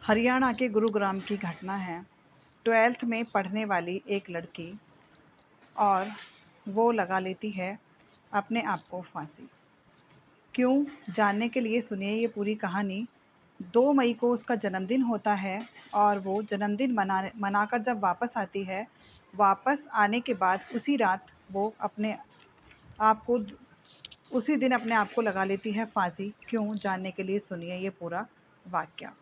हरियाणा के गुरुग्राम की घटना है। 12th में पढ़ने वाली एक लड़की और वो लगा लेती है अपने आप को फांसी। क्यों? जानने के लिए सुनिए ये पूरी कहानी। 2 मई को उसका जन्मदिन होता है और वो जन्मदिन मनाकर जब वापस आती है, वापस आने के बाद उसी रात वो अपने आप को उसी दिन अपने आप को लगा लेती है फांसी। क्यों? जानने के लिए सुनिए ये पूरा वाक़या।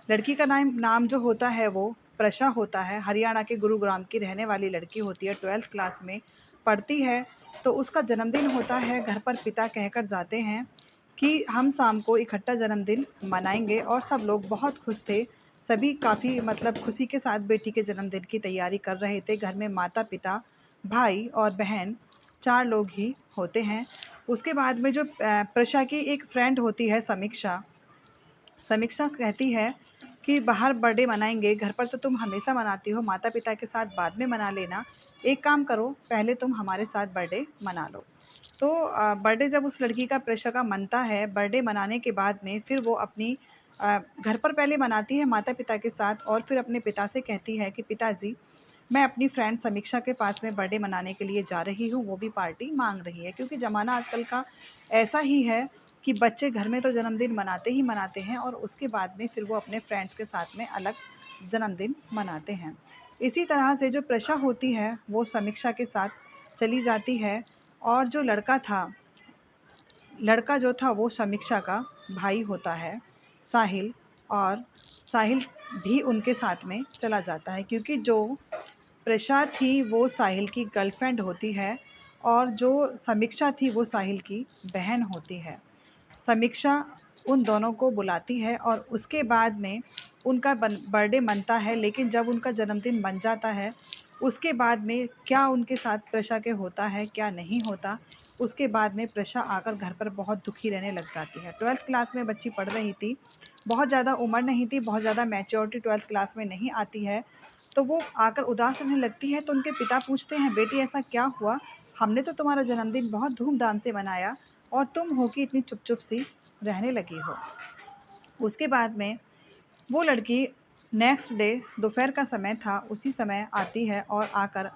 लड़की का नाम नाम जो होता है वो प्रशा होता है। हरियाणा के गुरुग्राम की रहने वाली लड़की होती है, 12th क्लास में पढ़ती है। तो उसका जन्मदिन होता है, घर पर पिता कहकर जाते हैं कि हम शाम को इकट्ठा जन्मदिन मनाएंगे और सब लोग बहुत खुश थे। सभी काफ़ी मतलब खुशी के साथ बेटी के जन्मदिन की तैयारी कर रहे थे। घर में माता-पिता, भाई और बहन 4 लोग ही होते हैं। उसके बाद में जो प्रशा की एक फ्रेंड होती है समीक्षा, समीक्षा कहती है कि बाहर बर्थडे मनाएंगे, घर पर तो तुम हमेशा मनाती हो, माता-पिता के साथ बाद में मना लेना। एक काम करो, पहले तुम हमारे साथ बर्थडे मना लो। तो बर्थडे जब उस लड़की का प्रेशा का मनता है, बर्थडे मनाने के बाद में फिर वो अपनी घर पर पहले मनाती है माता-पिता के साथ और फिर अपने पिता से कहती है कि पिताजी, मैं अपनी फ्रेंड समीक्षा के पास में बर्थडे मनाने के लिए जा रही हूँ, वो भी पार्टी माँग रही है। क्योंकि ज़माना आजकल का ऐसा ही है कि बच्चे घर में तो जन्मदिन मनाते ही मनाते हैं और उसके बाद में फिर वो अपने फ्रेंड्स के साथ में अलग जन्मदिन मनाते हैं। इसी तरह से जो प्रशा होती है वो समीक्षा के साथ चली जाती है और जो लड़का जो था वो समीक्षा का भाई होता है, साहिल। और साहिल भी उनके साथ में चला जाता है क्योंकि जो प्रशा थी वो साहिल की गर्लफ्रेंड होती है और जो समीक्षा थी वो साहिल की बहन होती है। समीक्षा उन दोनों को बुलाती है और उसके बाद में उनका बर्थडे मनता है, लेकिन जब उनका जन्मदिन बन जाता है, उसके बाद में क्या उनके साथ प्रशा के होता है, क्या नहीं होता, उसके बाद में प्रशा आकर घर पर बहुत दुखी रहने लग जाती है। 12th क्लास में बच्ची पढ़ रही थी, बहुत ज़्यादा उम्र नहीं थी, बहुत ज़्यादा मैच्योरिटी 12th क्लास में नहीं आती है, तो वो आकर उदास रहने लगती है। तो उनके पिता पूछते हैं, बेटी ऐसा क्या हुआ? हमने तो तुम्हारा जन्मदिन बहुत धूमधाम से मनाया और तुम हो कि इतनी चुप-चुप सी रहने लगी हो। उसके बाद में वो लड़की नेक्स्ट डे दोपहर का समय था, उसी समय आती है और आकर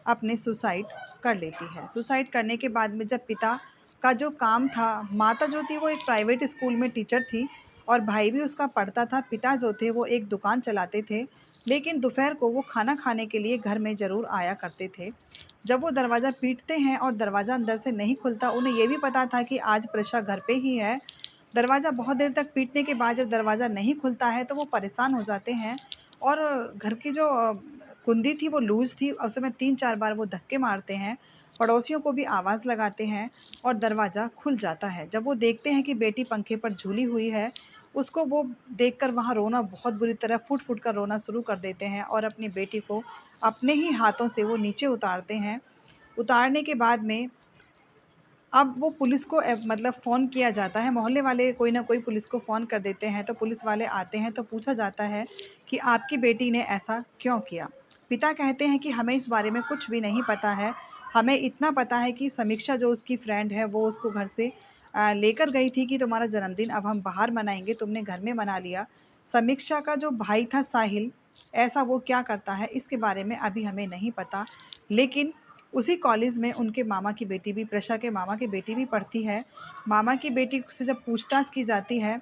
अपने सुसाइड कर लेती है। सुसाइड करने के बाद में जब पिता का जो काम था, माता जो थी वो एक प्राइवेट स्कूल में टीचर थी और भाई भी उसका पढ़ता था। पिता जो थे वो एक दुकान चलाते थे, लेकिन दोपहर को वो खाना खाने के लिए घर में ज़रूर आया करते थे। जब वो दरवाज़ा पीटते हैं और दरवाज़ा अंदर से नहीं खुलता, उन्हें ये भी पता था कि आज प्रशा घर पे ही है। दरवाज़ा बहुत देर तक पीटने के बाद जब दरवाज़ा नहीं खुलता है तो वो परेशान हो जाते हैं और घर की जो कुंडी थी वो लूज़ थी और उसमें 3-4 बार वो धक्के मारते हैं। पड़ोसियों को भी आवाज़ लगाते हैं और दरवाज़ा खुल जाता है। जब वो देखते हैं कि बेटी पंखे पर झूली हुई है, उसको वो देखकर वहाँ रोना बहुत बुरी तरह फूट-फूट कर रोना शुरू कर देते हैं और अपनी बेटी को अपने ही हाथों से वो नीचे उतारते हैं। उतारने के बाद में अब वो पुलिस को मतलब फ़ोन किया जाता है, मोहल्ले वाले कोई ना कोई पुलिस को फ़ोन कर देते हैं, तो पुलिस वाले आते हैं तो पूछा जाता है कि आपकी बेटी ने ऐसा क्यों किया? पिता कहते हैं कि हमें इस बारे में कुछ भी नहीं पता है, हमें इतना पता है कि समीक्षा जो उसकी फ्रेंड है वो उसको घर से लेकर गई थी कि तुम्हारा जन्मदिन अब हम बाहर मनाएँगे, तुमने घर में मना लिया। समीक्षा का जो भाई था साहिल, ऐसा वो क्या करता है इसके बारे में अभी हमें नहीं पता। लेकिन उसी कॉलेज में उनके मामा की बेटी भी, प्रशा के मामा की बेटी भी पढ़ती है। मामा की बेटी से जब पूछताछ की जाती है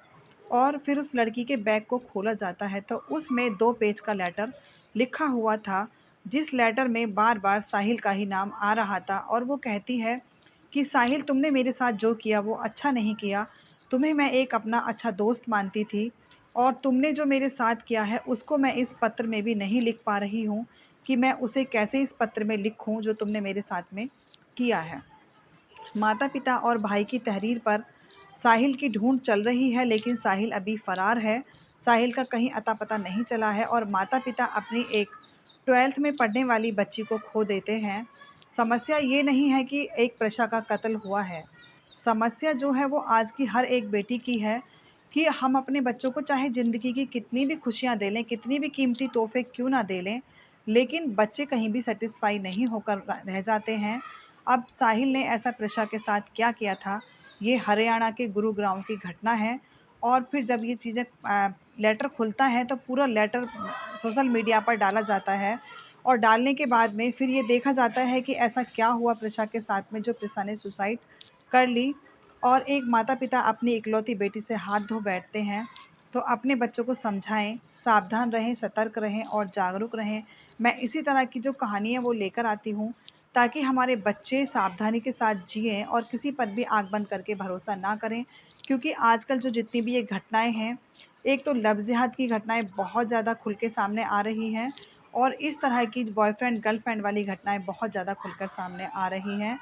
और फिर उस लड़की के बैग को खोला जाता है तो उसमें 2 पेज का लेटर लिखा हुआ था, जिस लेटर में बार-बार साहिल का ही नाम आ रहा था और वो कहती है कि साहिल, तुमने मेरे साथ जो किया वो अच्छा नहीं किया। तुम्हें मैं एक अपना अच्छा दोस्त मानती थी और तुमने जो मेरे साथ किया है उसको मैं इस पत्र में भी नहीं लिख पा रही हूँ कि मैं उसे कैसे इस पत्र में लिखूँ जो तुमने मेरे साथ में किया है। माता-पिता और भाई की तहरीर पर साहिल की ढूँढ चल रही है, लेकिन साहिल अभी फ़रार है। साहिल का कहीं अता-पता नहीं चला है और माता-पिता अपनी एक 12th में पढ़ने वाली बच्ची को खो देते हैं। समस्या ये नहीं है कि एक प्रशा का कत्ल हुआ है। समस्या जो है वो आज की हर एक बेटी की है कि हम अपने बच्चों को चाहे ज़िंदगी की कितनी भी खुशियाँ दे लें, कितनी भी कीमती तोहफ़े क्यों ना दे लें, लेकिन बच्चे कहीं भी सैटिस्फ़ाई नहीं होकर रह जाते हैं। अब साहिल ने ऐसा प्रशा के साथ क्या किया था, ये हरियाणा के गुरुग्राम की घटना है और फिर जब ये चीज़ें लेटर खुलता है तो पूरा लेटर सोशल मीडिया पर डाला जाता है, और डालने के बाद में फिर ये देखा जाता है कि ऐसा क्या हुआ प्रेषा के साथ में जो प्रेषा ने सुसाइड कर ली। और एक माता-पिता अपनी इकलौती बेटी से हाथ धो बैठते हैं। तो अपने बच्चों को समझाएँ, सावधान रहें, सतर्क रहें और जागरूक रहें। मैं इसी तरह की जो कहानी है वो लेकर आती हूँ, ताकि हमारे बच्चे सावधानी के साथ जिएँ और किसी पर भी आँख बंद करके भरोसा ना करें। क्योंकि आजकल जो जितनी भी ये घटनाएँ हैं, एक तो लव जिहाद की घटनाएँ बहुत ज़्यादा खुल के सामने आ रही हैं, और इस तरह की बॉयफ्रेंड गर्लफ्रेंड वाली घटनाएँ बहुत ज़्यादा खुलकर सामने आ रही हैं।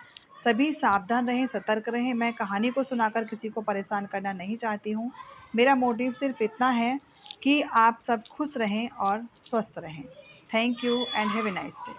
सभी सावधान रहें, सतर्क रहें। मैं कहानी को सुनाकर किसी को परेशान करना नहीं चाहती हूँ। मेरा मोटिव सिर्फ़ इतना है कि आप सब खुश रहें और स्वस्थ रहें। Thank you and have a nice day.